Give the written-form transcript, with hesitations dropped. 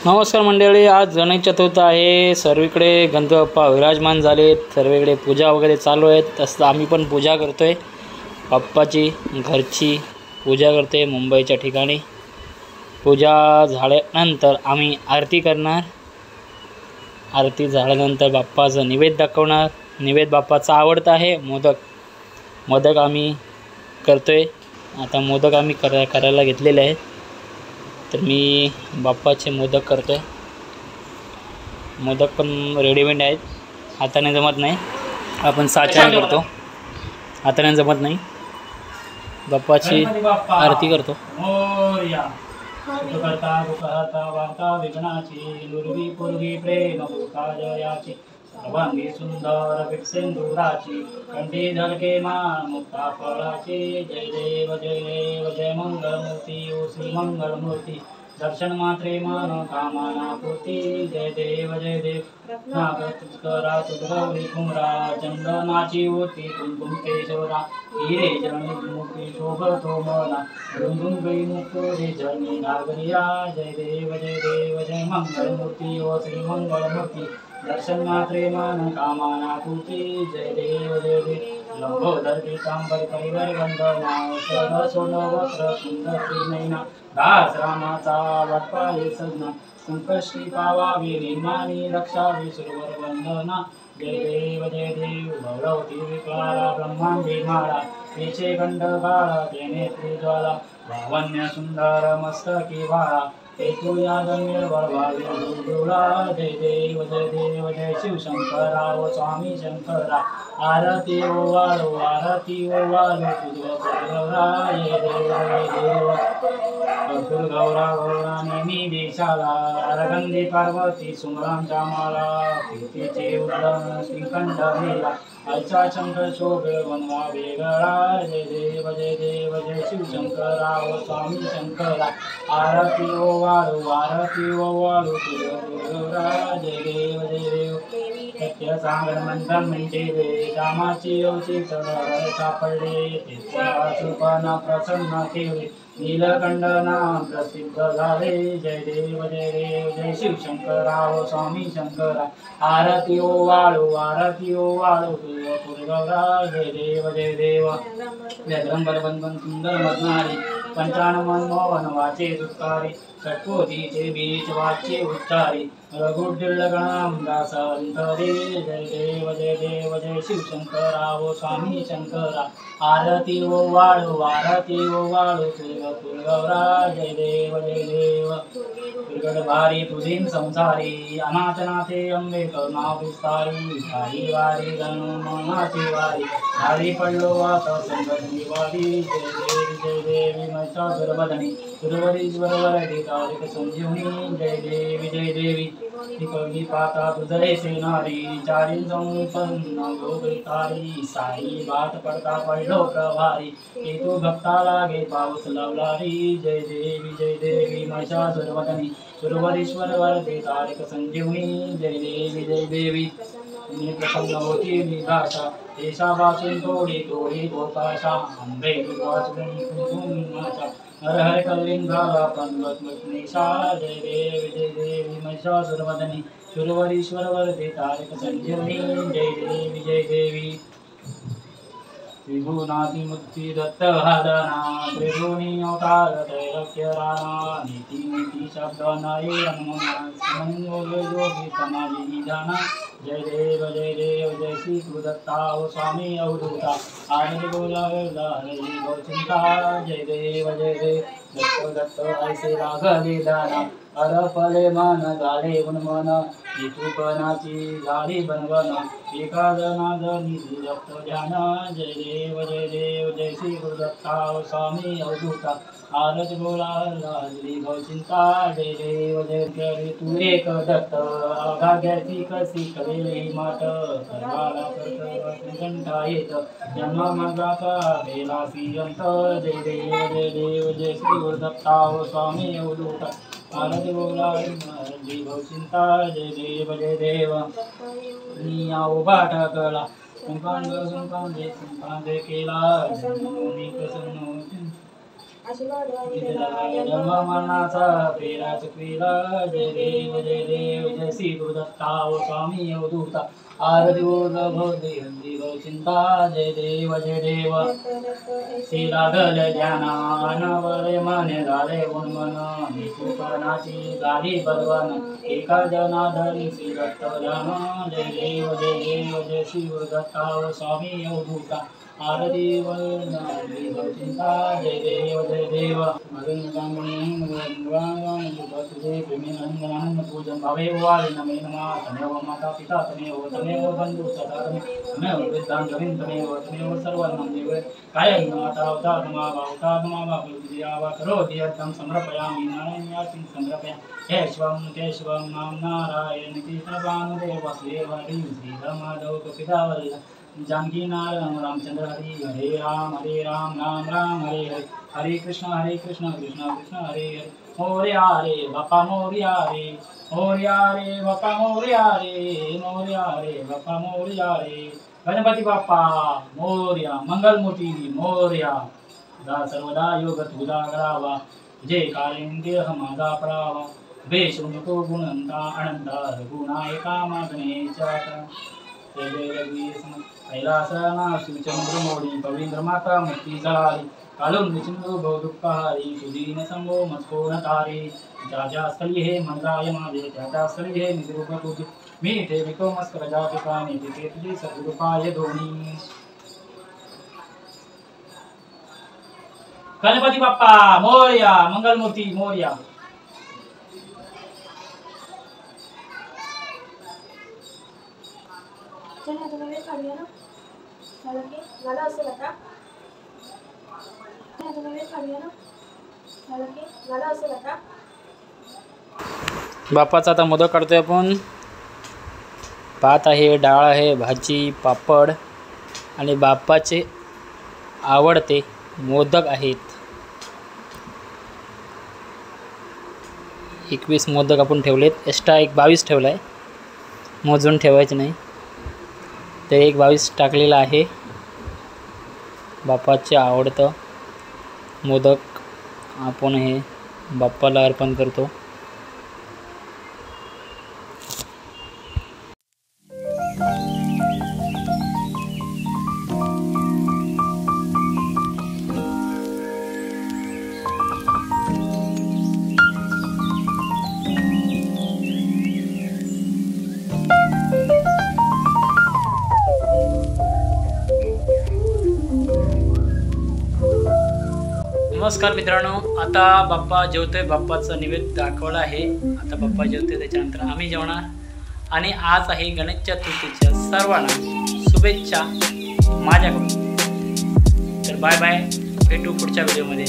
नमस्कार मंडळी, आज गणेश चतुर्थी आहे. सर्वीकडे गणपती बाप्पा विराजमान झालेत. सर्वीकडे पूजा वगैरे चालू आहेत. तसं आम्ही पण पूजा करतोय. बाप्पाची घरची पूजा करते मुंबईच्या ठिकाणी. पूजा झाल्यानंतर आम्ही आरती करणार. आरती झाल्यानंतर बाप्पाचं निवेद दाखवणार. निवेद बाप्पाचा आवडता आहे मोदक आम्ही करतोय. आता मोदक आम्ही करायला घेतलेले आहेत. तर मी बाप्पाचे मोदक करतोय. मोदक पण रेडीमेड आहेत, हाताने जमत नाही. आपण साच्याने करतो, हाताने जमत नाही. बाप्पाची आरती करतो. करता दुःखहर्ता वार्ता विघ्नाची दुर्वी पूर्वी प्रेम भूताजयाची सर्वांगी सुंदर विकसिंदुराची कंठी झळके मान मुक्ता फळाची. जय देव जय देव जय मंगलमूर्ती ओ श्री मंगलमूर्ती. दर्शन मात्रे मन कामना पूर्ती. जय देव जय देव करा गौरी कुमरा चंदनाची ओटी कुंकुम केशवरा हिरे जळणी मुक्ती शोभतो मना रुंदुन गई मुकुरे जळणी नागरिया. जय देव जय मंगलमूर्ती ओ श्री मंगलमूर्ती. दर्शन मात्रे मन कामना पूर्ती. जय देव जय देव लंबोदर पीतांबर परिवर वंदना सर्व सोनं वस्त्र सुंदर श्रीनयना. दास रामाचा वाटपाये सजना संकष्टी पावावी निर्माणी रक्षावी सुरवर वंदना. जय देव भगवती विक्राला ब्रह्मांडी माळा पेचे गंड बाळा तेने ज्वाला लावण्य सुंदर मस्तकी बाळा हेतुया निर्बळ भावी दुर्गुळा. जय देव जय शिवशंकरा ओ स्वामी शंकरा. आरती ओवाळो तुझ गौरा. जय देव अब्दुल गौरा गौरा नेमी देशाला अरगंदी पार्वती सुमरांच्या माला कीर्तीचे उल्लन श्रीखंड मेला आईचा शंकर शोभे वनवा वेगळा. जय देव जय शिवशंकरा ओ स्वामी शंकरा. आरती ओवाळो तुझ गौरा. जय देव सत्य सांगण मंथन म्हणजे रामाची औचित सापडले सुपना प्रसन्न केले नीलकंठना प्रसिद्ध झाले. जय देव जय शिवशंकरा ओ स्वामी शंकरा. आरती ओवाळो तुझ गौरा. जय देव व्यग्रंबर बंधन सुंदर मधनारी पंचाण मनमोहन वाचे दुःखारी षटकोटीचे बीज वाचे उच्चारी रघुडिल्लगणाम दासंतरे. जय देव जय शिवशंकरा ओ स्वामी शंकरा. आरती ओवाळो तुझ गौरा. जय देव बिरगड भारी तुझीन संसारी अनाथनाथे अंबे करुणा विस्तारी. भारी वारी गणमनाची वारी भारी पडलो आता संगत निवारी. जय देवी महिषासुरमर्दिनी सुरवरीश्वर वरदे तारिक संजीवनी. जय देवी कवी पाता तुझे सेनारी चारी संपन्न गोगरितारी. साई बात पडता पडलो प्रभारी तू भक्ता लागे पाऊस लावलारी. जय देवी महिषासुरमर्दिनी सुरवरीश्वर वरदे तारिक संजीवनी. जय देवी प्रसन्न होती निराशा देशापासून थोडी गोपाशा अंबे वाचून कुंकुमाचा हर हर कलिंगाला पंगतनिशा. जय देवी महिषासुरमर्दिनी सुरवरीश्वर वरदे तारिक संजीवनी. जय देवी त्रिभुवनाती मुक्ती दत्त हादना त्रिभुवनी अवतार दैरक्य राणा. नीती शब्द नये योगी समाधी निधाना. जय देव जय श्री गुरुदत्ता ओ स्वामी अवधूता. आरती बोलावेला हरी गौचिंता. जय देव दत्त ऐसे लागले दाना अरफले मन झाले उन्मन नितूपनाची झाडी बनवन एका जनाद निधी रक्त ध्यान. जय देव जय श्री गुरुदत्ता ओ स्वामी अवधूता. आरती बोलावेला हरी गौचिंता. जय देव तू एक दत्त भाग्याची कशी करेली माट सर्वाला कंठा येत जन्म मगाचा बेलासी अंत. जय देव जय श्री गुरुदत्ता ओ स्वामी अवधूता. आरती बोलावेला हरी गौचिंता. जय देव निया उभा टाकला सुंकांदे केला प्रसन्न जन्म मरणाचा फेरा चुकविला जय देव जय श्री गुरुदत्ता ओ स्वामी अवधूता आरती भवती चिंता जय देव श्री लागल ज्ञानानवरे मने झाले उन्मन निकुपनाची गाली बलवन एका जनाधरी श्री दत्त जन जय देव जय श्री गुरुदत्ता ओ स्वामी अवधूता आरती चिंता जय देव पूजन भावे नमे नमः तमेव माता पिता तमेव बंधु सदा तमेव वृद्धां तमेव सर्वं देव कायं माता उता करोति अर्थं समर्पयामि नारायण्यार्तिं समर्पयामि केशवं नाम नारायण कृष्णवानुदेव वसुदेव श्रीरामाधव कपितावल्लभ जानकी नारायण रामचंद्र हरे राम राम हरे हरे कृष्ण कृष्ण कृष्ण हरे हरे मोरया रे बापा मोरया रे बापा मोरया रे बापा मोरया रे गणपती बाप्पा मोरया मंगलमूर्ती मोरया सदा सर्वदा योग तुझा करावा जय कालिंग देह माझा पडावा वेश नको गुणंता अनंता रघुनायका मागणेच्या कैलासना शिवचंद्र मोडी पविंद्र माता मुक्ती जळाली कालून सिंधू बहुदुःखहारी सुदीन संभो मस्कोन तारी ज्या स्थळी हे मंदाय माझे त्या स्थळी हे निरूप तुझे मी ठेवितो मस्कर जा ठिकाणी तिथे तुझे सद्रूपाय दोन्ही गणपती बाप्पा मोरया मंगलमूर्ती मोरया चला तुम्ही वेळ काढूया ना झालं की झालं असेल आता तुम्ही वेळ काढूया ना झालं की झालं असेल आता बाप्पाचा आता मोदक काढतोय आपण भात आहे डाळ आहे भाजी पापड आणि बाप्पाचे आवडते मोदक आहेत 21 मोदक आपण ठेवलेत एक्स्ट्रा एक 22 ठेवला आहे मोजून ठेवायचे नाही ते एक 22 टाकलेला आहे बाप्पाचे आवडतं मोदक आपण हे बाप्पाला अर्पण करतो नमस्कार मित्रांनो आता बाप्पा जेवतोय बाप्पाचा नैवेद्य दाखवला आहे आता बाप्पा जेवतोय त्याच्यानंतर आम्ही जेवणार आणि आज आहे गणेश चतुर्थीच्या सर्वांना शुभेच्छा माझ्याकडून तर बाय बाय भेटू पुढच्या व्हिडिओमध्ये